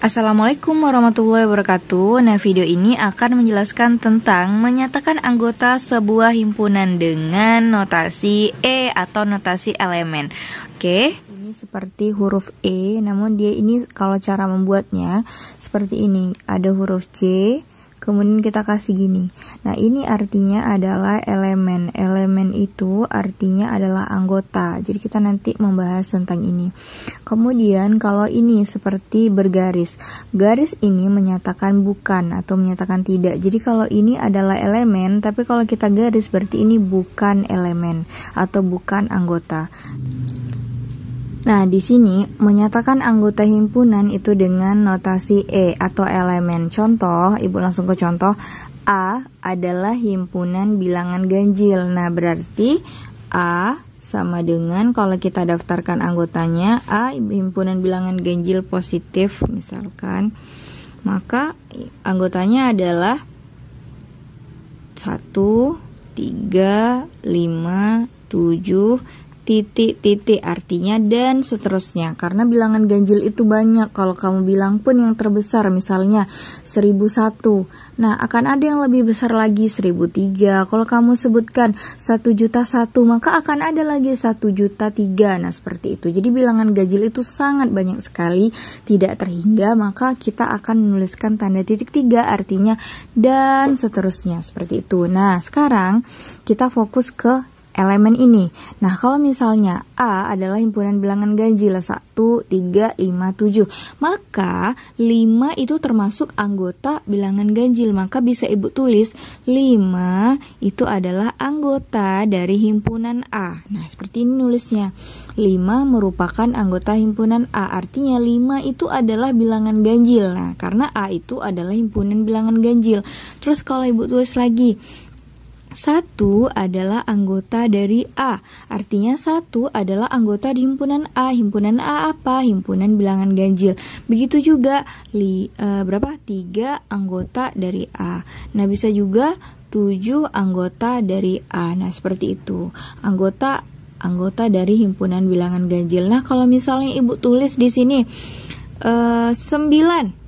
Assalamualaikum warahmatullahi wabarakatuh. Nah, video ini akan menjelaskan tentang menyatakan anggota sebuah himpunan dengan notasi E atau notasi elemen. Oke, ini seperti huruf E, namun dia ini kalau cara membuatnya seperti ini. Ada huruf C, kemudian kita kasih gini. Nah, ini artinya adalah elemen. Elemen itu artinya adalah anggota. Jadi kita nanti membahas tentang ini. Kemudian kalau ini seperti bergaris. Garis ini menyatakan bukan atau menyatakan tidak. Jadi kalau ini adalah elemen, tapi kalau kita garis berarti ini bukan elemen atau bukan anggota. Nah, di sini menyatakan anggota himpunan itu dengan notasi E atau elemen. Contoh, Ibu langsung ke contoh. A adalah himpunan bilangan ganjil. Nah, berarti A sama dengan kalau kita daftarkan anggotanya A himpunan bilangan ganjil positif misalkan. Maka anggotanya adalah 1, 3, 5, 7 titik artinya dan seterusnya, karena bilangan ganjil itu banyak. Kalau kamu bilang pun yang terbesar misalnya 1001, nah akan ada yang lebih besar lagi 1003. Kalau kamu sebutkan 1.000.001, maka akan ada lagi 1.000.003. Nah seperti itu. Jadi bilangan ganjil itu sangat banyak sekali, tidak terhingga. Maka kita akan menuliskan tanda titik 3 artinya dan seterusnya seperti itu. Nah sekarang kita fokus ke elemen ini. Nah, kalau misalnya A adalah himpunan bilangan ganjil 1, 3, 5, 7, maka 5 itu termasuk anggota bilangan ganjil. Maka bisa Ibu tulis 5 itu adalah anggota dari himpunan A. Nah, seperti ini nulisnya. 5 merupakan anggota himpunan A. Artinya 5 itu adalah bilangan ganjil. Nah, karena A itu adalah himpunan bilangan ganjil. Terus kalau Ibu tulis lagi 1 adalah anggota dari A. Artinya 1 adalah anggota di himpunan A. Himpunan A apa? Himpunan bilangan ganjil. Begitu juga 3 anggota dari A. Nah, bisa juga 7 anggota dari A. Nah, seperti itu. Anggota dari himpunan bilangan ganjil. Nah, kalau misalnya Ibu tulis di sini 9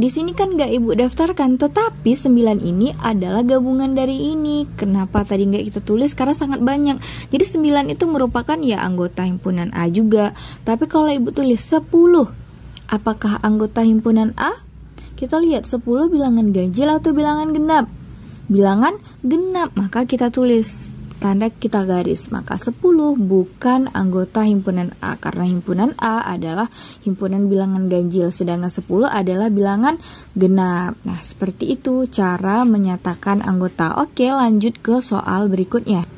di sini kan nggak Ibu daftarkan, tetapi 9 ini adalah gabungan dari ini. Kenapa tadi nggak kita tulis? Karena sangat banyak. Jadi 9 itu merupakan ya anggota himpunan A juga. Tapi kalau Ibu tulis 10, apakah anggota himpunan A? Kita lihat 10 bilangan ganjil atau bilangan genap? Bilangan genap, maka kita tulis tanda kita garis, maka 10 bukan anggota himpunan A, karena himpunan A adalah himpunan bilangan ganjil, sedangkan 10 adalah bilangan genap. Nah, seperti itu cara menyatakan anggota. Oke, lanjut ke soal berikutnya.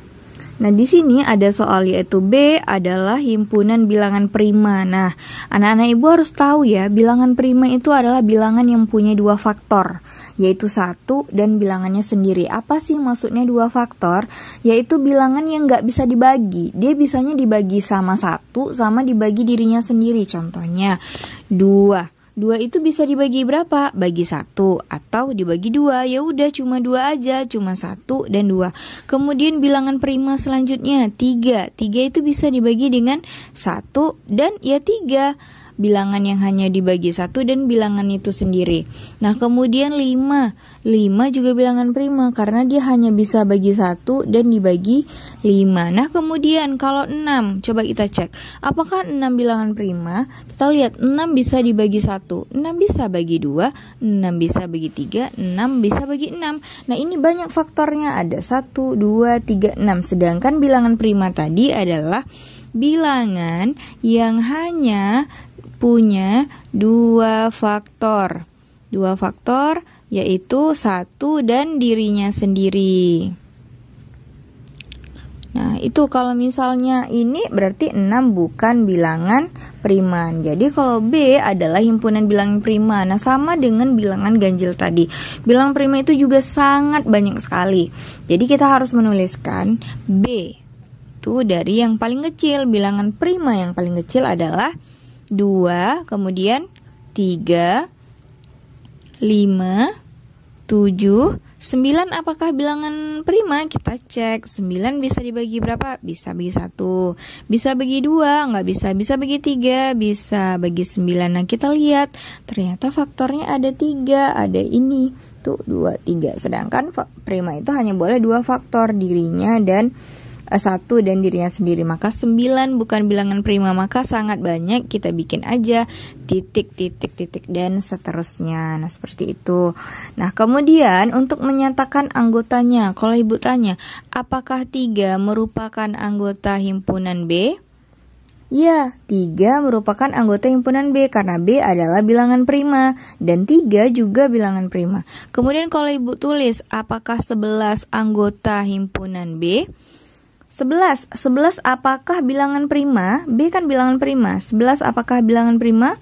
Nah, di sini ada soal yaitu B adalah himpunan bilangan prima. Nah, anak-anak Ibu harus tahu ya, bilangan prima itu adalah bilangan yang punya 2 faktor, yaitu 1 dan bilangannya sendiri. Apa sih maksudnya 2 faktor? Yaitu bilangan yang nggak bisa dibagi. Dia bisanya dibagi sama 1 sama dibagi dirinya sendiri. Contohnya 2. 2 itu bisa dibagi berapa? Bagi 1 atau dibagi 2. Ya udah cuma 2 aja, cuma 1 dan 2. Kemudian bilangan prima selanjutnya 3. 3 itu bisa dibagi dengan 1 dan ya 3. Bilangan yang hanya dibagi 1 dan bilangan itu sendiri. Nah, kemudian 5 juga bilangan prima karena dia hanya bisa bagi 1 dan dibagi 5. Nah, kemudian kalau 6, coba kita cek apakah 6 bilangan prima. Kita lihat 6 bisa dibagi 1, 6 bisa bagi 2, 6 bisa bagi 3, 6 bisa bagi 6. Nah, ini banyak faktornya, ada 1, 2, 3, 6. Sedangkan bilangan prima tadi adalah bilangan yang hanya punya 2 faktor. 2 faktor yaitu 1 dan dirinya sendiri. Nah, itu kalau misalnya ini berarti 6 bukan bilangan prima. Jadi kalau B adalah himpunan bilangan prima. Nah, sama dengan bilangan ganjil tadi. Bilangan prima itu juga sangat banyak sekali. Jadi kita harus menuliskan B itu dari yang paling kecil. Bilangan prima yang paling kecil adalah 2, kemudian 3, 5, 7, 9 apakah bilangan prima? Kita cek. 9 bisa dibagi berapa? Bisa bagi 1, bisa bagi 2, nggak bisa. Bisa bagi 3, bisa bagi 9. Nah, kita lihat ternyata faktornya ada 3, ada ini tuh 2, 3. Sedangkan prima itu hanya boleh 2 faktor, dirinya dan 1 dan dirinya sendiri. Maka 9 bukan bilangan prima, maka sangat banyak, kita bikin aja titik, titik, titik, dan seterusnya. Nah, seperti itu. Nah, kemudian untuk menyatakan anggotanya, kalau ibu tanya, apakah 3 merupakan anggota himpunan B? Ya, 3 merupakan anggota himpunan B karena B adalah bilangan prima dan 3 juga bilangan prima. Kemudian kalau ibu tulis, apakah 11 anggota himpunan B? 11 apakah bilangan prima? B kan bilangan prima. 11 apakah bilangan prima?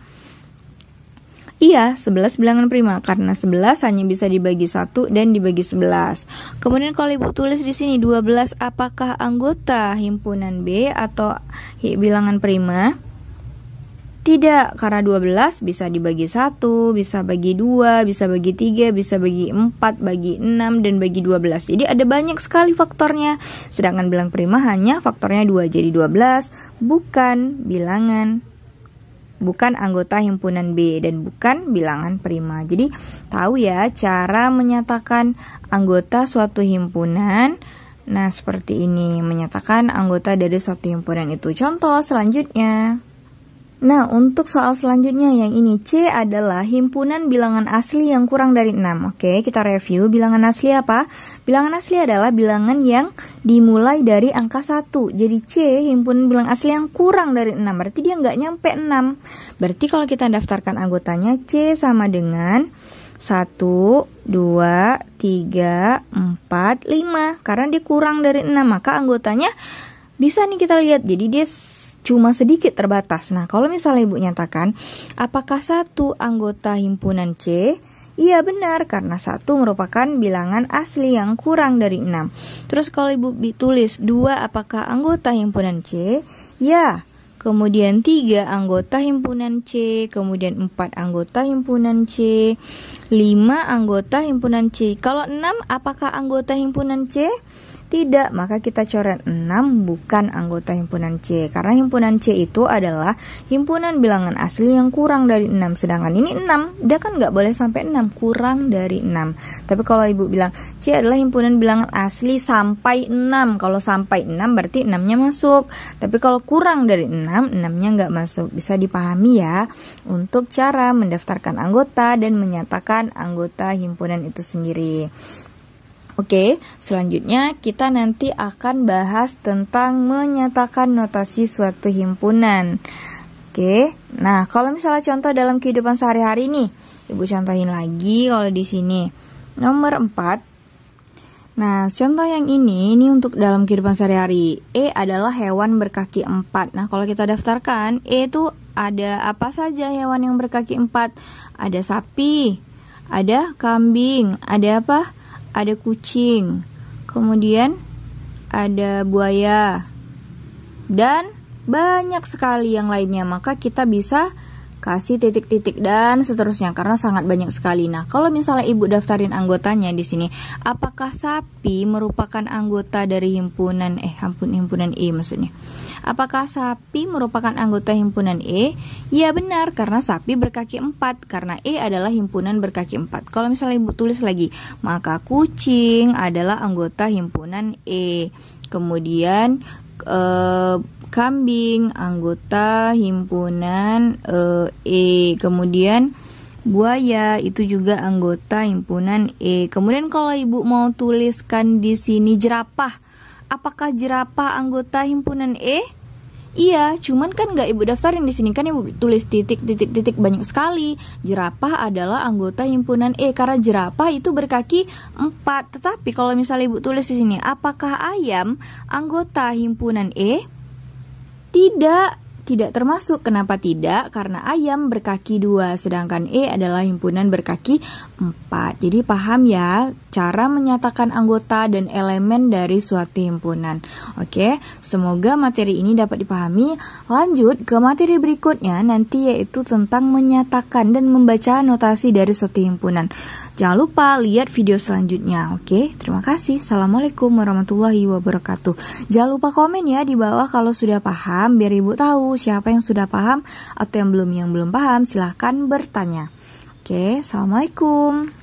Iya, 11 bilangan prima karena 11 hanya bisa dibagi 1 dan dibagi 11. Kemudian kalau ibu tulis di sini 12 apakah anggota himpunan B atau bilangan prima? Tidak, karena 12 bisa dibagi 1, bisa bagi 2, bisa bagi 3, bisa bagi 4, bagi 6, dan bagi 12. Jadi ada banyak sekali faktornya. Sedangkan bilangan prima hanya faktornya 2. Jadi 12 bukan anggota himpunan B dan bukan bilangan prima. Jadi tahu ya cara menyatakan anggota suatu himpunan. Nah, seperti ini, menyatakan anggota dari suatu himpunan itu. Contoh selanjutnya. Nah, untuk soal selanjutnya yang ini, C adalah himpunan bilangan asli yang kurang dari 6. Oke, kita review. Bilangan asli apa? Bilangan asli adalah bilangan yang dimulai dari angka 1. Jadi C, himpunan bilangan asli yang kurang dari 6. Berarti dia nggak nyampe 6. Berarti kalau kita daftarkan anggotanya, C sama dengan 1, 2, 3, 4, 5. Karena dia kurang dari 6, maka anggotanya bisa nih kita lihat. Jadi dia cuma sedikit terbatas. Nah, kalau misalnya ibu nyatakan, apakah 1 anggota himpunan C? Iya benar, karena 1 merupakan bilangan asli yang kurang dari 6. Terus kalau ibu tulis 2 apakah anggota himpunan C? Ya. Kemudian 3 anggota himpunan C, kemudian 4 anggota himpunan C, 5 anggota himpunan C. Kalau 6 apakah anggota himpunan C? Tidak, maka kita coret 6 bukan anggota himpunan C. Karena himpunan C itu adalah himpunan bilangan asli yang kurang dari 6. Sedangkan ini 6, dia kan nggak boleh sampai 6, kurang dari 6. Tapi kalau ibu bilang C adalah himpunan bilangan asli sampai 6. Kalau sampai 6 berarti 6-nya masuk. Tapi kalau kurang dari 6, 6-nya nggak masuk. Bisa dipahami ya untuk cara mendaftarkan anggota dan menyatakan anggota himpunan itu sendiri. Oke, selanjutnya kita nanti akan bahas tentang menyatakan notasi suatu himpunan. Oke, nah kalau misalnya contoh dalam kehidupan sehari-hari nih, ibu contohin lagi kalau di sini. Nomor 4. Nah, contoh yang ini untuk dalam kehidupan sehari-hari. E adalah hewan berkaki 4. Nah, kalau kita daftarkan, E itu ada apa saja hewan yang berkaki 4? Ada sapi, ada kambing, ada apa? Ada kucing, kemudian ada buaya, dan banyak sekali yang lainnya. Maka kita bisa kasih titik-titik dan seterusnya karena sangat banyak sekali. Nah, kalau misalnya ibu daftarin anggotanya di sini, apakah sapi merupakan anggota dari himpunan E maksudnya? Apakah sapi merupakan anggota himpunan E? Ya benar, karena sapi berkaki 4, karena E adalah himpunan berkaki 4. Kalau misalnya ibu tulis lagi, maka kucing adalah anggota himpunan E. Kemudian kambing anggota himpunan E. Kemudian buaya itu juga anggota himpunan E. Kemudian kalau ibu mau tuliskan di sini jerapah, apakah jerapah anggota himpunan E? Iya, cuman kan nggak ibu daftarin di sini, kan ibu tulis titik banyak sekali. Jerapah adalah anggota himpunan E karena jerapah itu berkaki 4. Tetapi kalau misalnya ibu tulis di sini, apakah ayam anggota himpunan E? Tidak termasuk. Kenapa tidak? Karena ayam berkaki 2, sedangkan E adalah himpunan berkaki 4. Jadi paham ya cara menyatakan anggota dan elemen dari suatu himpunan. Oke, semoga materi ini dapat dipahami. Lanjut ke materi berikutnya nanti, yaitu tentang menyatakan dan membaca notasi dari suatu himpunan. Jangan lupa lihat video selanjutnya. Oke, terima kasih. Assalamualaikum warahmatullahi wabarakatuh. Jangan lupa komen ya di bawah kalau sudah paham, biar Ibu tahu siapa yang sudah paham atau yang belum paham. Silahkan bertanya. Oke, assalamualaikum.